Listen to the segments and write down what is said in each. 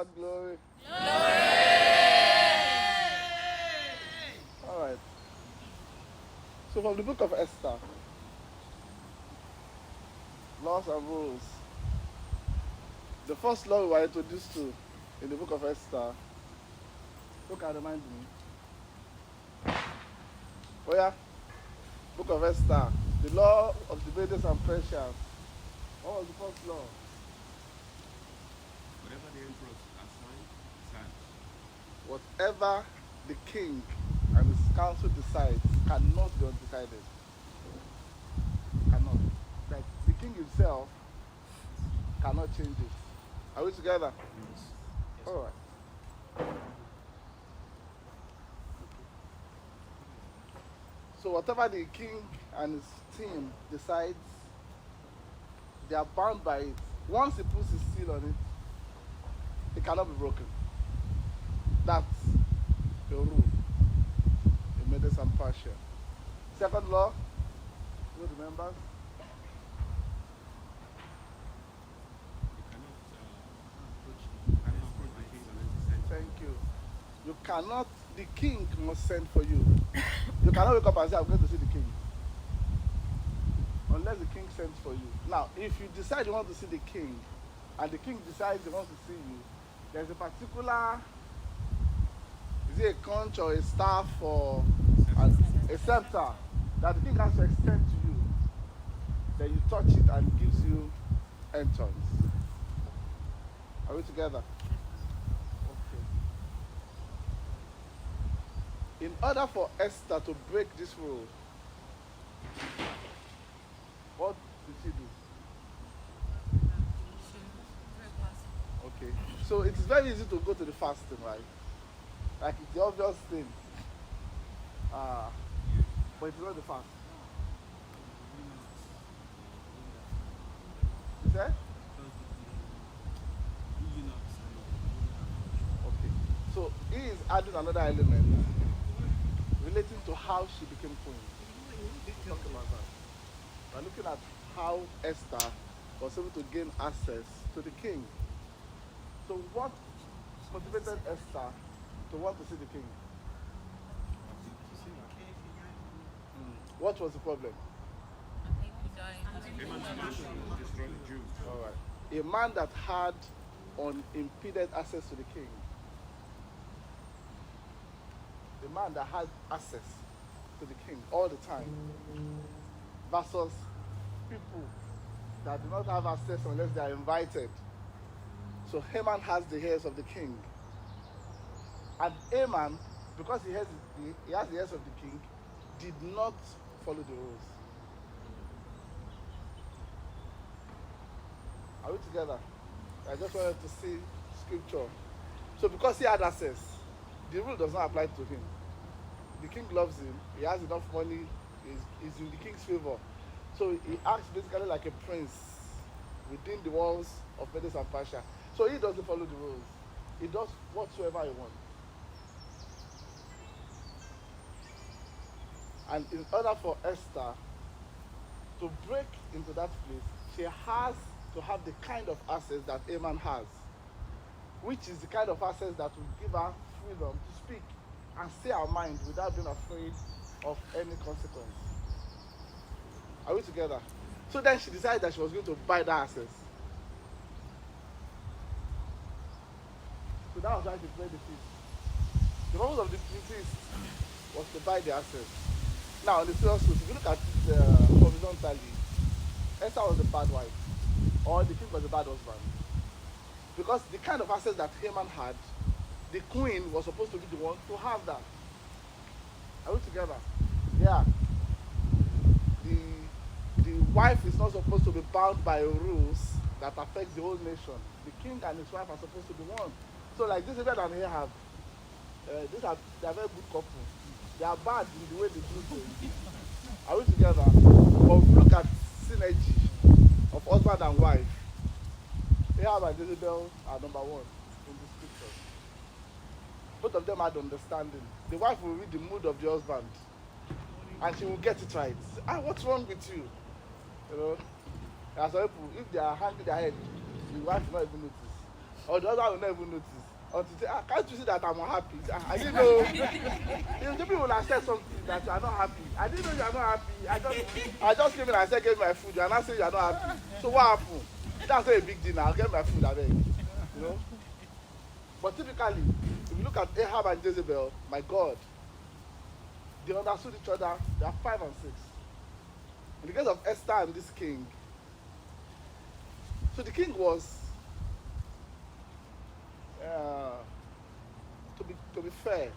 God glory. All right. So from the book of Esther, laws and rules. The first law we were introduced to in the book of Esther, who can remind me? Oh yeah, book of Esther, the law of the Medes and Persians. What was the first law? Whatever the emperor assigned, signed. Whatever the king and his council decides cannot be undecided. Cannot. Like the king himself cannot change it. Are we together? Yes. All right. So whatever the king and his team decides, they are bound by it. Once he puts his seal on it, it cannot be broken. That's the rule in Medes and Persia. Second law, who remembers? You cannot approach the king unless he sends. Thank you. You cannot, the king must send for you. You cannot wake up and say, I'm going to see the king. Unless the king sends for you. Now, if you decide you want to see the king, and the king decides he wants to see you, there's a particular, is it a conch or a staff or a scepter that the king has to extend to you. Then you touch it and it gives you entrance. Are we together? Okay. In order for Esther to break this rule, what did she do? Okay. So it is very easy to go to the fasting, right? Like it's the obvious thing. But it's not the fast. You said? Okay. So he is adding another element relating to how she became queen. Talk about that. We're looking at how Esther was able to gain access to the king. So what motivated Esther to want to see the king? What was the problem? Haman's mansion was destroyed the Jews. All right. A man that had unimpeded access to the king. A man that had access to the king all the time. Versus people that do not have access unless they are invited. So Haman has the ears of the king. And Haman, because he has the ears of the king, did not follow the rules. Are we together? I just wanted to see scripture. So because he had access, the rule does not apply to him. The king loves him. He has enough money. He's in the king's favor. So he acts basically like a prince within the walls of Medes and Persia. So he doesn't follow the rules. He does whatsoever he wants. And in order for Esther to break into that place, she has to have the kind of access that Haman has, which is the kind of access that will give her freedom to speak and say her mind without being afraid of any consequence. Are we together? So then she decided that she was going to buy that access. So that was why she played the feast. The purpose of the feast was to buy the access. Now, on the serious note, if you look at it horizontally, Esther was a bad wife, or the king was a bad husband. Because the kind of access that Haman had, the queen was supposed to be the one to have that. Are we together? Yeah. The wife is not supposed to be bound by rules that affect the whole nation. The king and his wife are supposed to be one. So like this David and Ahab, they are very good couple. They are bad in the way they do things. Are we together? But if you look at synergy of husband and wife, Ahab and Jezebel are number one in the scriptures. Both of them had understanding. The wife will read the mood of the husband, and she will get it right. What's wrong with you? You know, as some people, if they are hanging their head, the wife will not even notice. Or the other will not even notice. Until say, can't you see that I'm happy? I didn't know. The people will have said something that you are not happy. I didn't know you are not happy. I just came in and said, get my food. You are not saying you are not happy. So what happened? That's not a big deal now. I'll get my food, I beg. You know? But typically, if you look at Ahab and Jezebel, my God, they understood each other. They are 5 and 6. In the case of Esther and this king, so the king was, to be fair,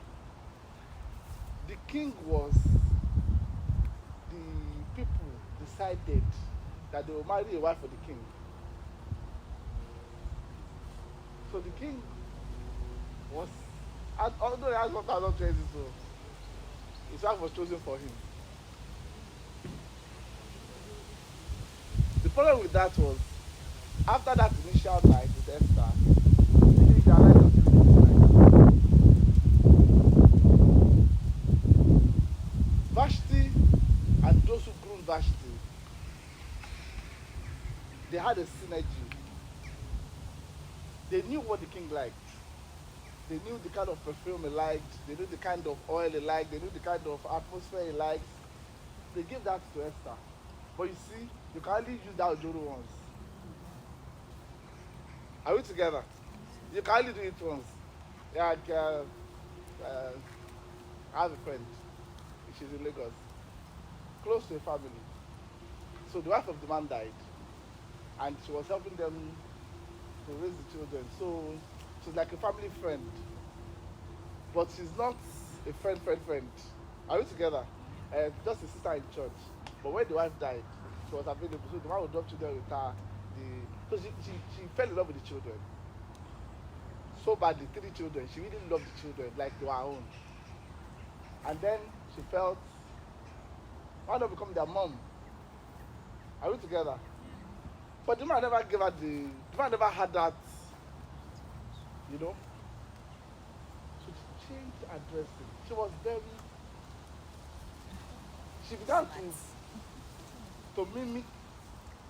the king was, the people decided that they will marry a wife for the king. So the king was, although he has 1,000 choices, so his wife was chosen for him. The problem with that was, after that initial night with Esther, the king realized that he was like, Vashti and those who groomed Vashti, they had a synergy. They knew what the king liked. They knew the kind of perfume he liked. They knew the kind of oil he liked. They knew the kind of atmosphere he liked. They gave that to Esther. But you see, you can only use that Ojoro once. Are we together? You can only do it once. Like, I have a friend. She's in Lagos. Close to a family. So the wife of the man died. And she was helping them to raise the children. So she's like a family friend. But she's not a friend. Are we together? Just a sister in church. But when the wife died, she was available. So the man would drop children with her. So she fell in love with the children. So badly, 3 children. She really loved the children like they were her own. And then she felt, why not become their mom? Are we together? But the man never gave her the man never had that, you know. So she changed her dressing. She was very, she began to mimic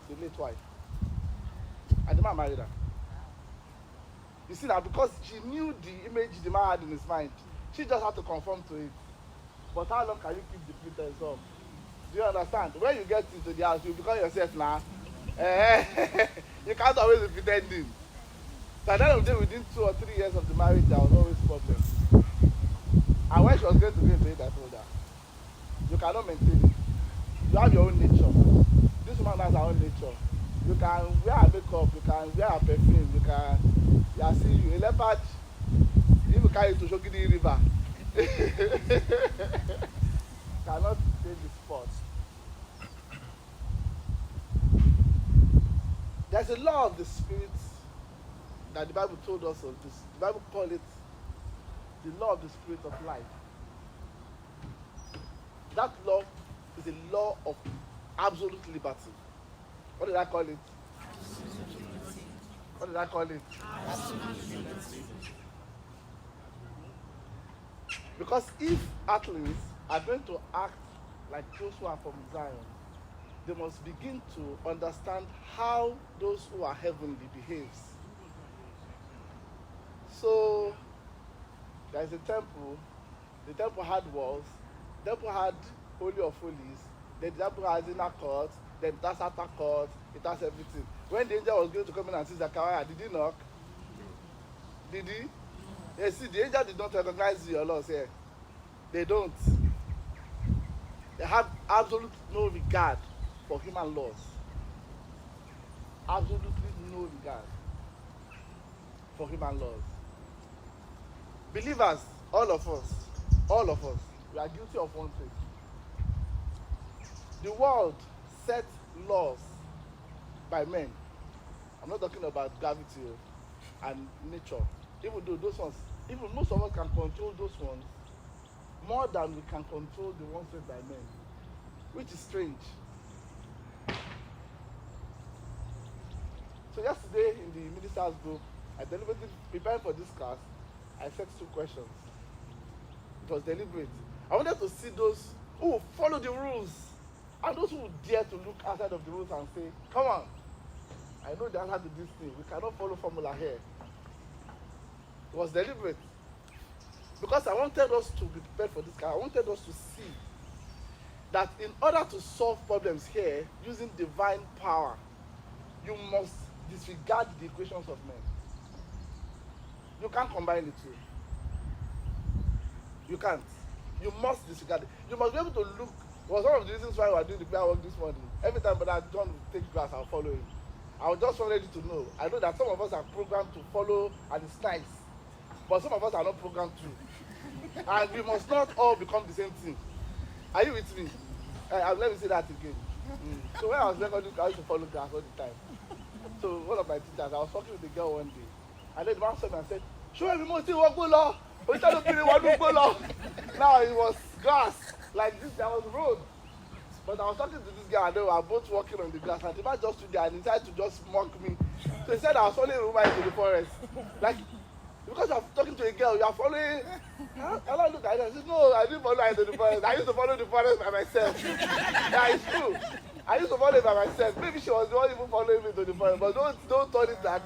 the late wife. And the man married her. You see that because she knew the image the man had in his mind, she just had to conform to it. But how long can you keep the pretense up? Do you understand? When you get into the house, you become yourself now. You can't always be pretending. So at the end of the day, within 2 or 3 years of the marriage, there was always problems. And when she was going to go into it, I told her, you cannot maintain it. You have your own nature. This woman has her own nature. You can wear her makeup, you can wear her perfume, you can see you. A leopard, if you carry it to Shogidi River, cannot take the spot. There's a law of the spirit that the Bible told us of this. The Bible called it the law of the spirit of life. That law is a law of absolute liberty. What did I call it? What did I call it? Because if athletes are going to act like those who are from Zion, they must begin to understand how those who are heavenly behaves. So there is a temple. The temple had walls. The temple had Holy of Holies. The temple has inner court. Then it has outer court. It has everything. When the angel was going to come in and see Zechariah, did he knock? Did he? Yes, see, the angel did not recognize your laws here. They don't. They have absolute no regard for human laws. Absolutely no regard for human laws. Believers, all of us, we are guilty of one thing. The world sets laws by men. I'm not talking about gravity and nature. Even though those ones, even most of us can control those ones more than we can control the ones set by men, which is strange. So yesterday in the minister's group, I deliberately prepared for this class. I set 2 questions. It was deliberate. I wanted to see those who follow the rules and those who dare to look outside of the rules and say, come on, I know the answer to this thing. We cannot follow formula here. It was deliberate. Because I wanted us to be prepared for this kind. I wanted us to see that in order to solve problems here using divine power, you must disregard the equations of men. You can't combine the two. You can't. You must disregard it. You must be able to look. It was one of the reasons why we were doing the prayer work this morning. Every time Brother John will take class, I'll follow him. I just wanted you to know. I know that some of us are programmed to follow and it's nice. But some of us are not programmed to. And we must not all become the same thing. Are you with me? Let me say that again. So when I was recording, I used to follow class all the time. So one of my teachers, I was talking with a girl one day. And then the man saw me and said, show me more thing, what go law? Now it was grass. Like this, there was road. But I was talking to this guy and they were both walking on the grass. And the man just stood there and he decided to just mock me. So he said I was following a woman into the forest. Like, because I'm talking to a girl, you are following. Huh? And I look at her and I said, no, I didn't follow her into the forest. I used to follow the forest by myself. Yeah, it's true. I used to follow it by myself. Maybe she was the one even following me to the forest. But don't turn it that.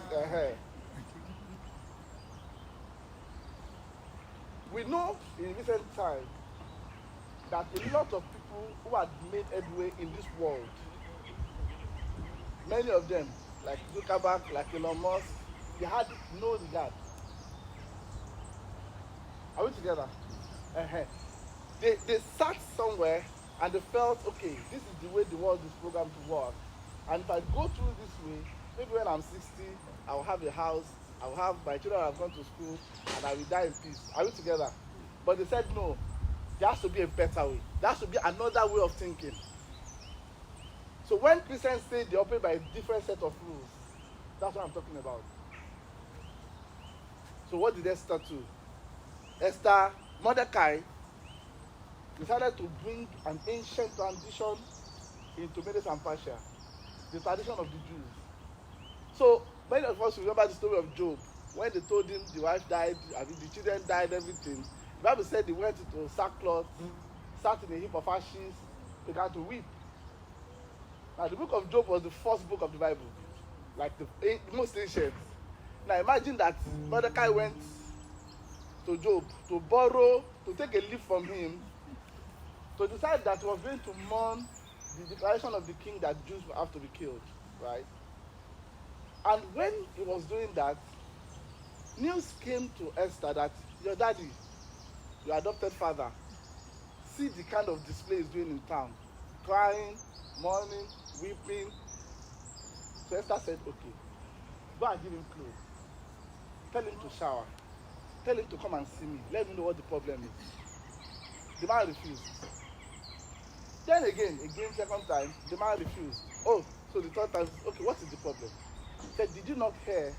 We know in recent times that a lot of people who had made headway in this world, many of them, like Zuckerberg, like Elon Musk, they had no regard. Are we together? They sat somewhere and they felt, okay, this is the way the world is programmed to work. And if I go through this way, maybe when I'm 60, I will have a house, I will have my children have gone to school, and I will die in peace. Are we together? But they said no. There has to be a better way. There has to be another way of thinking. So when Christians say they operate by a different set of rules, that's what I'm talking about. So what did Esther do? Mordecai decided to bring an ancient tradition into Medes and Persia, the tradition of the Jews. So many of us remember the story of Job. When they told him the wife died, the children died, everything. The Bible said he went into sackcloth, sat in a heap of ashes, began to weep. Now the book of Job was the first book of the Bible, like the most ancient. Now imagine that Mordecai went to Job to borrow, to take a leaf from him, to decide that he was going to mourn the declaration of the king that Jews will have to be killed, right? And when he was doing that, news came to Esther that your daddy, your adopted father, see the kind of display he's doing in town, crying, mourning, weeping. So Esther said, okay, go and give him clothes. Tell him to shower. Tell him to come and see me. Let me know what the problem is. The man refused. Then again, second time, the man refused. Oh, so the third time, okay, what is the problem? He said, did you not hear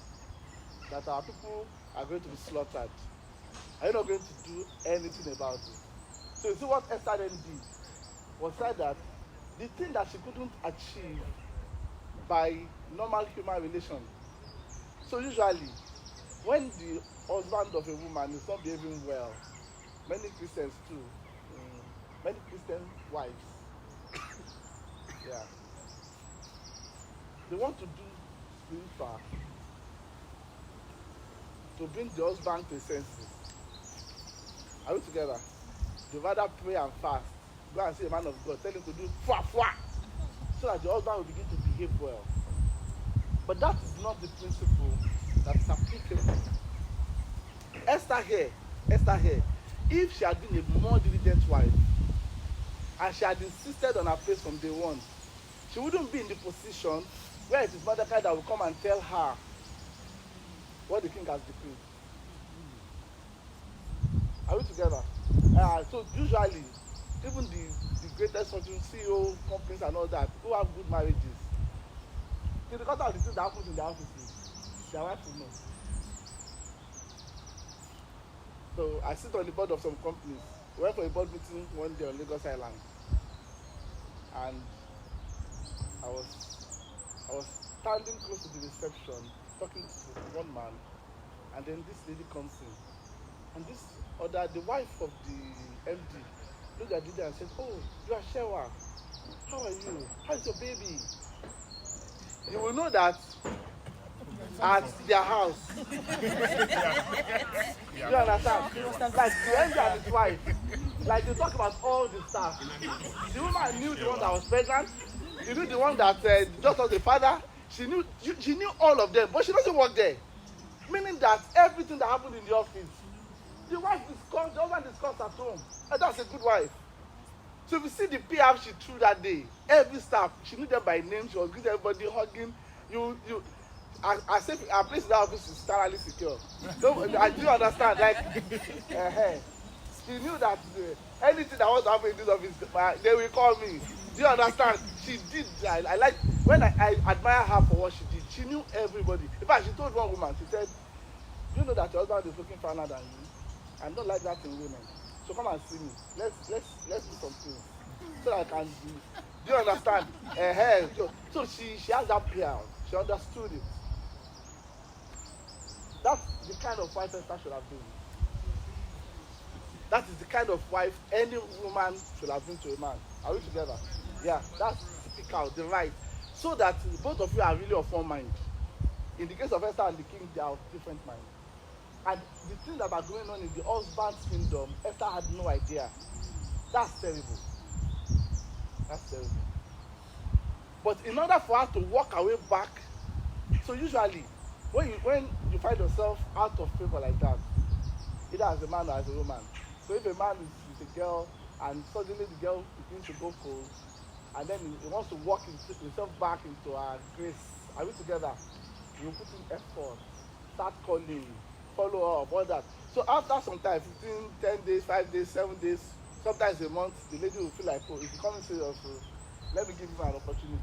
that our people are going to be slaughtered? Are you not going to do anything about it? So you see what Esther then did was said that the thing that she couldn't achieve by normal human relation. So usually, when the husband of a woman is not behaving well, many Christians too, many Christian wives, yeah, they want to do spiritual to bring the husband to his senses. Are we together? They rather pray and fast. Go and see a man of God, tell him to do fwa, so that the husband will begin to behave well. But that is not the principle that is applicable. Esther here, if she had been a more diligent wife and she had insisted on her place from day one, she wouldn't be in the position where it is Mordecai that will come and tell her what the king has decreed. Are we together? So usually, even the greatest fortune CEO companies and all that, who have good marriages, the because of the things that happens in their offices, their wife will know. So I sit on the board of some companies. We went for a board meeting one day on Lagos Island, and I was standing close to the reception talking to one man, and then this lady comes in, and the wife of the MD looked at the and said, "Oh, you are Shewa. How are you? How is your baby?" You will know that at their house. You understand? Like the MD and his wife, like they talk about all the stuff. The woman knew the one that was pregnant. She knew the one that just was the father. She knew all of them, but she doesn't work there. Meaning that everything that happened in the office, the wife discussed, the husband discussed at home. And that's a good wife. So if you see the PR she threw that day, every staff, she knew them by name, she was greeting everybody, hugging. I say our place in that office is thoroughly secure. So I do understand, like, she knew that anything that was happening in this office, they will call me. Do you understand? She did. I like when I admire her for what she did. She knew everybody. In fact, she told one woman, she said, "Do you know that your husband is looking finer than you? I don't like that in women. So come and see me. Let's do some things so that I can do." Do you understand? So she has that payout. She understood it. That's the kind of wife Esther should have been. That is the kind of wife any woman should have been to a man. Are we together? Yeah, that's speak out the right. So that both of you are really of one mind. In the case of Esther and the king, they are of different minds. And the things that are going on in the husband's kingdom, Esther had no idea. That's terrible. That's terrible. But in order for her to walk her way back, so usually when you find yourself out of favor like that, either as a man or as a woman. So if a man is with a girl and suddenly the girl begins to go cold, and then he wants to walk himself back into her grace, are we together? You put in effort, start calling, follow up, all that. So after some time, 15, 10 days, 5 days, 7 days, sometimes a month, the lady will feel like, oh, it's becoming serious, so let me give him an opportunity.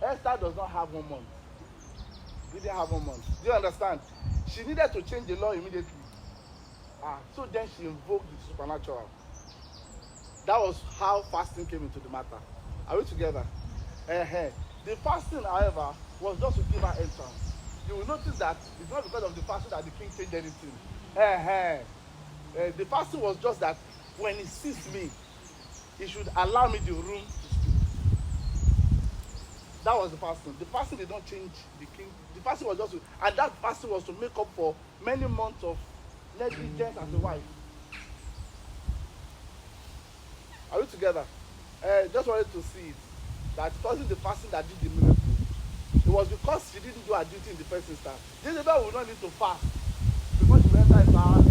Esther does not have 1 month. She didn't have 1 month. Do you understand? She needed to change the law immediately. So then she invoked the supernatural. That was how fasting came into the matter. Are we together? The fasting, however, was just to give her entrance. You will notice that it's not because of the fasting that the king changed anything. The fasting was just that when he sees me, he should allow me the room to speak. That was the fasting. The fasting did not change the king. The fasting was just and that fasting was to make up for many months of negligence as a wife. Are we together? Just wanted to see it. That it wasn't the fasting that did the miracle. It was because she didn't do her duty in the first instance. Jezebel will not need to fast because she went into her house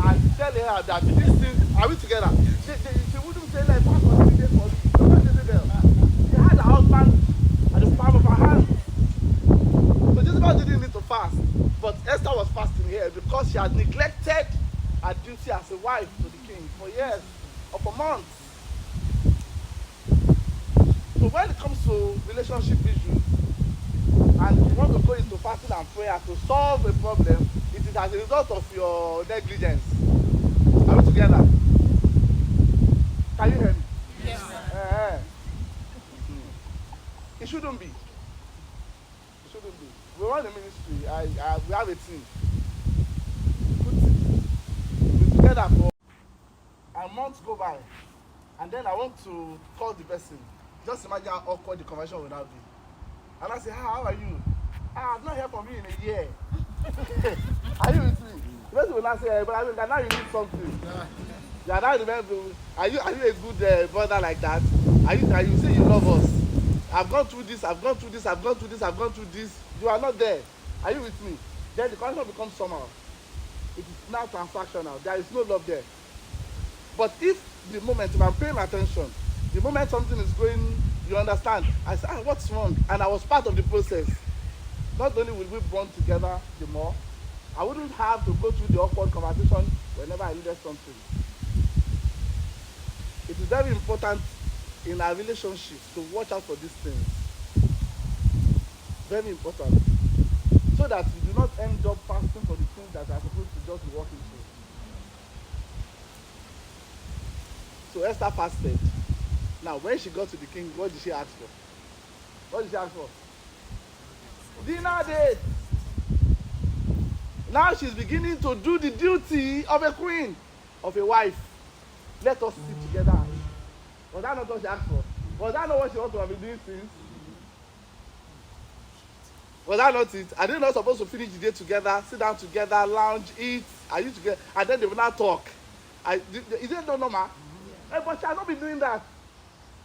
and tell her that these things, are we together? She wouldn't say like fast for 3 days for me. Not Jezebel. She had her husband at the palm of her hand. So Jezebel didn't need to fast. But Esther was fasting here because she had neglected her duty as a wife to the king for years or for months. So when it comes to relationship issues, and you want to go into fasting and prayer to solve a problem, it is as a result of your negligence. Are we together? Can you hear me? Yes. It shouldn't be. It shouldn't be. We run a ministry. We have a team. We're together for and months go by, and then I want to call the person. Just imagine how awkward the conversation will now be. And I say, how are you? I've not heard from you in a year. Are you with me? The person will not say, but I mean, now you need something. You are now remember. Are you a good brother like that? Are you say you love us? I've gone through this. You are not there. Are you with me? Then the conversation becomes somehow. It is now transactional. There is no love there. But if I'm paying attention, the moment something is going, you understand, I say, what's wrong? And I was part of the process. Not only will we bond together the more, I wouldn't have to go through the awkward conversation whenever I needed something. It is very important in our relationships to watch out for these things. Very important. So that you do not end up fasting for the things that are supposed to just be walking through. So Esther fasted. Now, when she got to the king, what did she ask for? What did she ask for? Dinner date. Now she's beginning to do the duty of a queen, of a wife. Let us sit together. Was that not what she asked for? Was that not what she wanted to have been doing since? Was that not it? Are they not supposed to finish the day together, sit down together, lounge, eat? Are you together? And then they will not talk. Is it not normal? But she had not been doing that.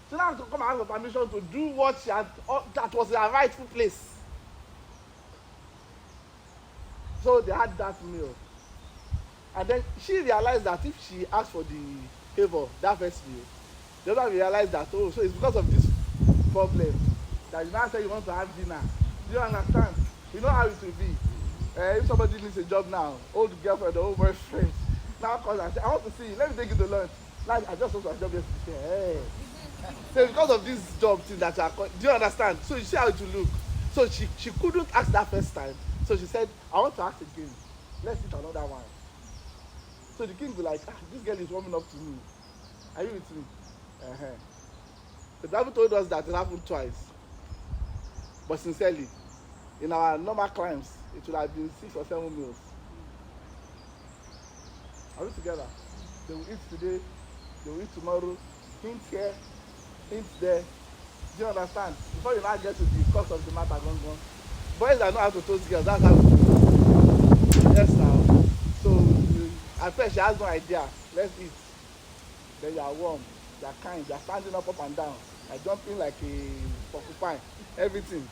She now has to come and ask for permission to do what she had, that was her rightful place. So they had that meal. And then she realized that if she asked for the favor, that first meal, the other realized that, oh, so it's because of this problem that you now say you want to have dinner. Do you understand? You know how it will be. If somebody needs a job now, old girlfriend or old boyfriend, now calls and say, I want to see you, let me take you to lunch. Now, I just lost my job yesterday. Hey. So because of this job thing that you are, do you understand? So you see how it will look. So she couldn't ask that first time. So she said, I want to ask again. Let's eat another one. So the king will be like, this girl is warming up to me. Are you with me? The Bible told us that it happened twice. But sincerely, in our normal crimes, it would have been 6 or 7 meals. Are we together? They will eat today, they will eat tomorrow, hint here, hint there. Do you understand? Before you now get to the crux of the matter, gone. Boys that know how to toast girls, that's how we do. Yes, now. So, at first she has no idea. Let's eat. Then you are warm, you are kind, you are standing up and down, you are jumping like a porcupine, everything.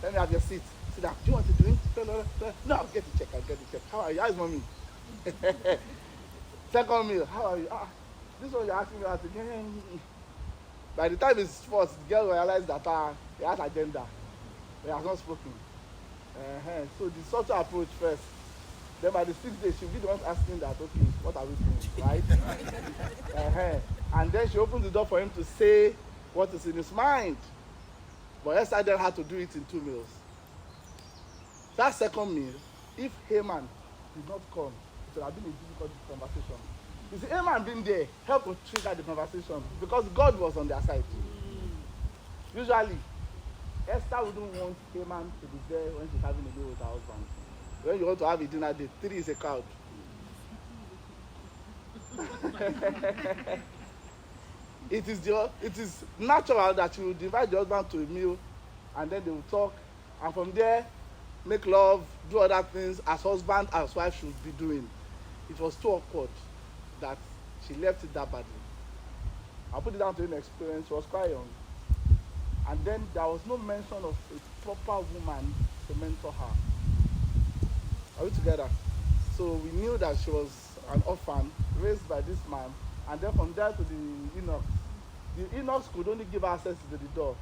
Let me have your seat. Sit down. Do you want to drink? No, I'll get the check. How are you? How's mommy? Second meal. How are you? This one you're asking me out again. By the time it's first, the girl realized that he has agenda. He has not spoken. So the subtle approach first. Then by the 6th day, she'll be the one asking that, okay, what are we doing, right? And then she opens the door for him to say what is in his mind. But Esther then had to do it in 2 meals. That second meal, if Haman did not come, it would have been a difficult conversation. You see, Haman being there helped to trigger the conversation because God was on their side. Usually, Esther wouldn't want Haman to be there when she's having a meal with her husband. When you want to have a dinner date, 3 is a crowd. It is natural that you invite the husband to a meal and then they will talk, and from there make love, do other things as husband as wife should be doing. It was too awkward that she left it that badly. I'll put it down to an experience. She was quite young, and then there was no mention of a proper woman to mentor her. Are we together? So we knew that she was an orphan raised by this man, and then from there to the eunuchs. The eunuchs could only give access to the door,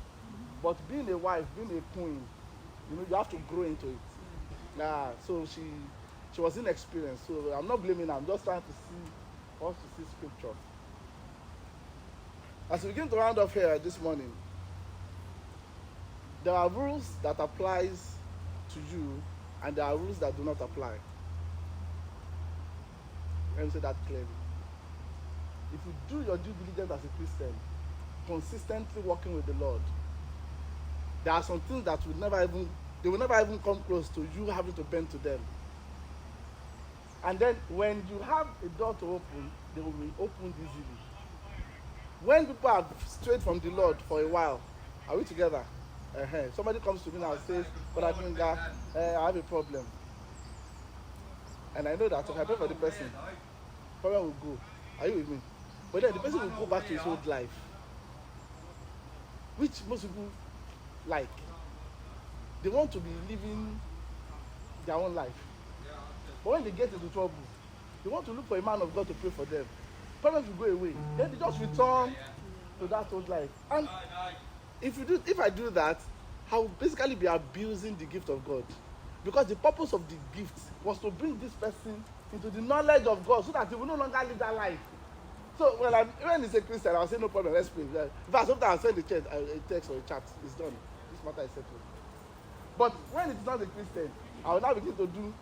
but being a wife, being a queen, you have to grow into it. So she was inexperienced. So I'm not blaming her. I'm just trying to see scripture. As we begin to round off here this morning, there are rules that applies to you, and there are rules that do not apply. Let me say that clearly. If you do your due diligence as a Christian, consistently working with the Lord, there are some things that will never even come close to you having to bend to them. And then when you have a door to open, they will be opened easily. When people have strayed from the Lord for a while, are we together? Somebody comes to me now and says, Brother Kinga, I have a problem. And I know that if I pray for the person, the problem will go. Are you with me? But then the person will go back to his old life, which most people like. They want to be living their own life. But when they get into trouble, they want to look for a man of God to pray for them. Problems will go away. Then they just return to that old life. And if I do that, I will basically be abusing the gift of God. Because the purpose of the gift was to bring this person into the knowledge of God so that he will no longer live that life. So when he's a Christian, I'll say no problem, let's pray. In fact, sometimes I'll send a text or a chat. It's done. This matter is settled. But when it's not a Christian, I will now begin to do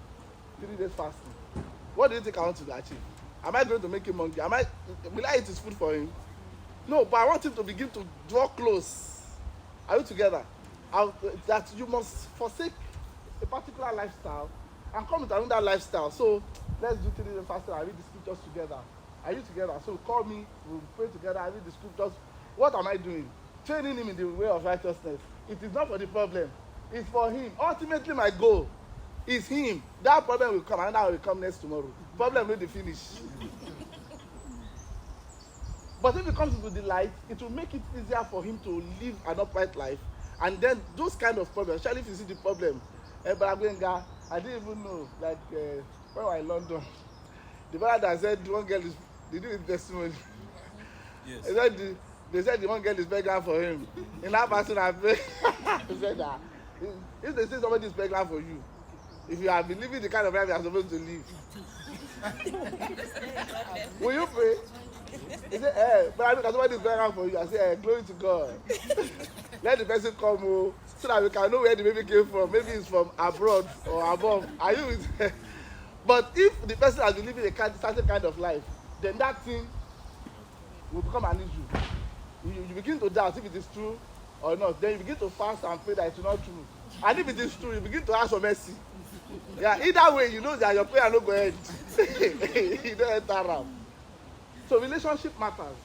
3 days fasting. What do you think I want to achieve? Am I going to make him hungry? Will I eat his food for him? No, but I want him to begin to draw close. Are you together? That you must forsake a particular lifestyle and come with another lifestyle. So let's do 3 days fasting and read the scriptures together. Are you together? So call me, we'll pray together, I read the scriptures. What am I doing? Training him in the way of righteousness. It is not for the problem. It's for him. Ultimately, my goal is him. That problem will come, another will come next tomorrow. Problem will be finished. But if it comes into the light, it will make it easier for him to live an upright life. And then those kind of problems, especially if you see the problem, Barabenga, I didn't even know, like when we were in London, the brother that said one girl is, they do it testimony. Yes. They said the one girl is pregnant for him. In that person, I said that if they say somebody is pregnant for you, if you have been living the kind of life you are supposed to live, will you pray? He said, but because somebody is pregnant for you, I say, glory to God. Let the person come so that we can know where the baby came from. Maybe it's from abroad or above. Are you with? But if the person has been living a certain kind of life, then that thing will become an issue. You begin to doubt if it is true or not. Then you begin to fast and pray that it's not true. And if it is true, you begin to ask for mercy. Yeah, either way, you know that your prayer no go ahead. You don't enter around. So relationship matters.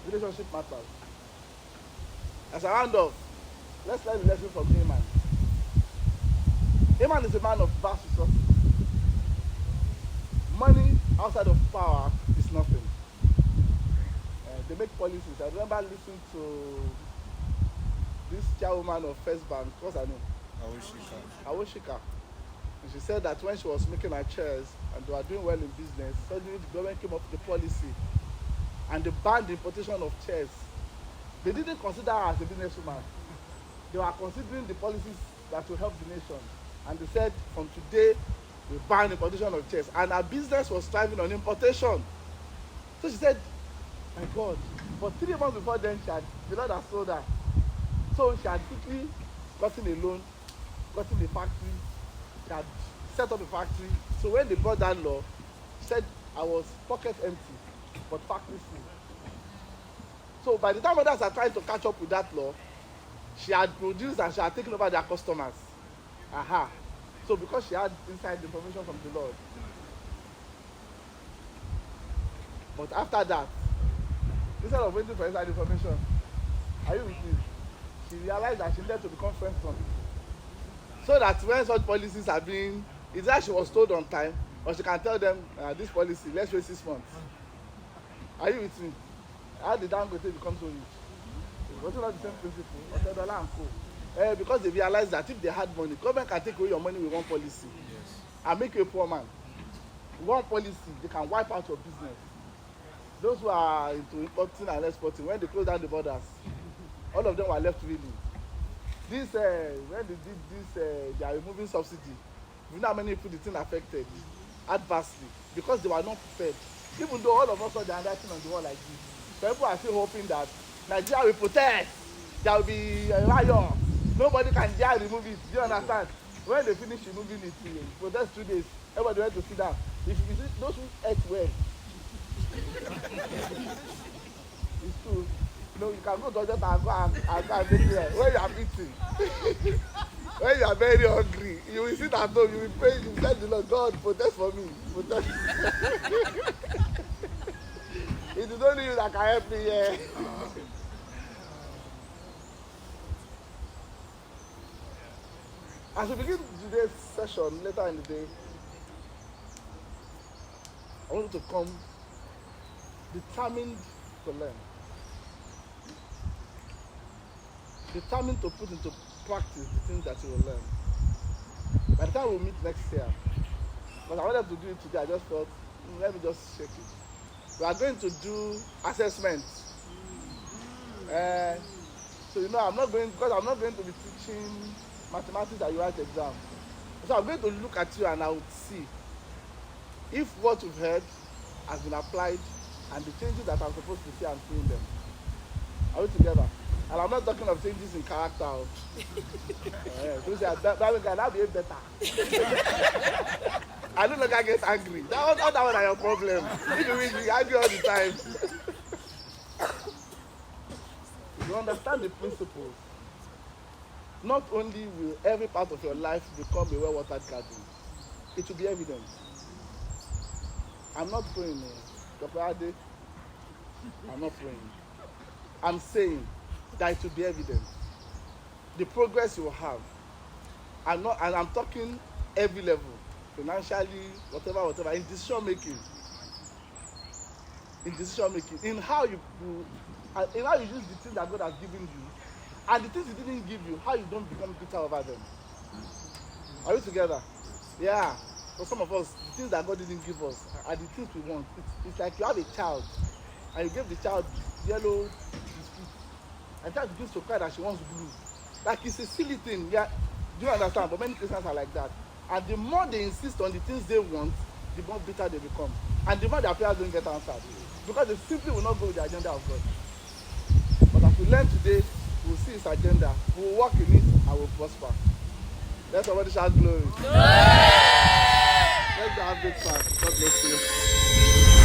Relationship matters. As I round off, let's learn the lesson from Haman. Haman is a man of vast resources. Money outside of power is nothing. They make policies. I remember listening to this chairwoman of First Bank. What's her name? Awoshika. And she said that when she was making her chairs and they were doing well in business, suddenly the government came up with a policy and they banned the importation of chairs. They didn't consider her as a businesswoman. They were considering the policies that will help the nation. And they said, from today, we ban importation of chairs. And her business was thriving on importation. So she said, my God, but 3 months before then, the Lord had sold her. So she had quickly gotten a loan, gotten a factory, she had set up a factory. So when they brought that law, she said, I was pocket empty, but factory full. So by the time others are trying to catch up with that law, she had produced and she had taken over their customers. Aha. So because she had inside information from the Lord. But after that, instead of waiting for inside information, are you with me? She realized that she needed to become friends with people. So that when such policies are being, it's like she was told on time, or she can tell them, this policy, let's wait 6 months. Are you with me? How did Dangote become so rich? It was not the same principle. Otedola and Co. Because they realized that if they had money, government can take away your money with one policy. Yes. And make you a poor man. One policy, they can wipe out your business. Those who are into importing and exporting, when they close down the borders, all of them were left reeling. This, when they did this, they are removing subsidy. You know how many people the thing affected adversely because they were not prepared. Even though all of us saw the handwriting on the wall like this, people are still hoping that Nigeria will protest. There will be a riot. Nobody can dare remove it. Do you understand? When they finish removing it, protest 2 days. Everybody went to sit down. If you see those who ate well, it's true. No, you can go to just and go and make it when you are eating. When you are very hungry, you will sit at home, you will pray, you will tell the Lord, God, protest for me. Protest. It is only you that can help me here. As we begin today's session later in the day, I want you to come determined to learn. Determined to put into practice the things that you will learn. By the time we meet next year, but I wanted to do it today, I just thought, let me just check it. We are going to do assessments. So you know, I'm not going to be teaching mathematics that you write exam. So I'm going to look at you and I would see if what you've heard has been applied and the changes that I'm supposed to see, I'm seeing them. Are we together? And I'm not talking of changes in character. So that can now behave better. I don't know if I get angry. That one is your problem. If you will be angry all the time. If you understand the principles, not only will every part of your life become a well-watered garden, it will be evident. I'm not praying, Dr. Ade. I'm not praying. I'm saying that it will be evident. the progress you will have. And I'm talking every level, financially, whatever, in decision making, in how you use the things that God has given you, and the things He didn't give you, how you don't become bitter over them. Are we together? Yeah. For some of us, the things that God didn't give us are the things we want. It's like you have a child, and you give the child yellow biscuit, and the child begins to cry that she wants blue. Like it's a silly thing. Yeah. Do you understand? But many Christians are like that. And the more they insist on the things they want, the more bitter they become. And the more their prayers don't get answered. Because they simply will not go with the agenda of God. But as we learn today, we will see His agenda. We will walk in it and we will prosper. Let somebody shout glory. Let's have this part. God bless you.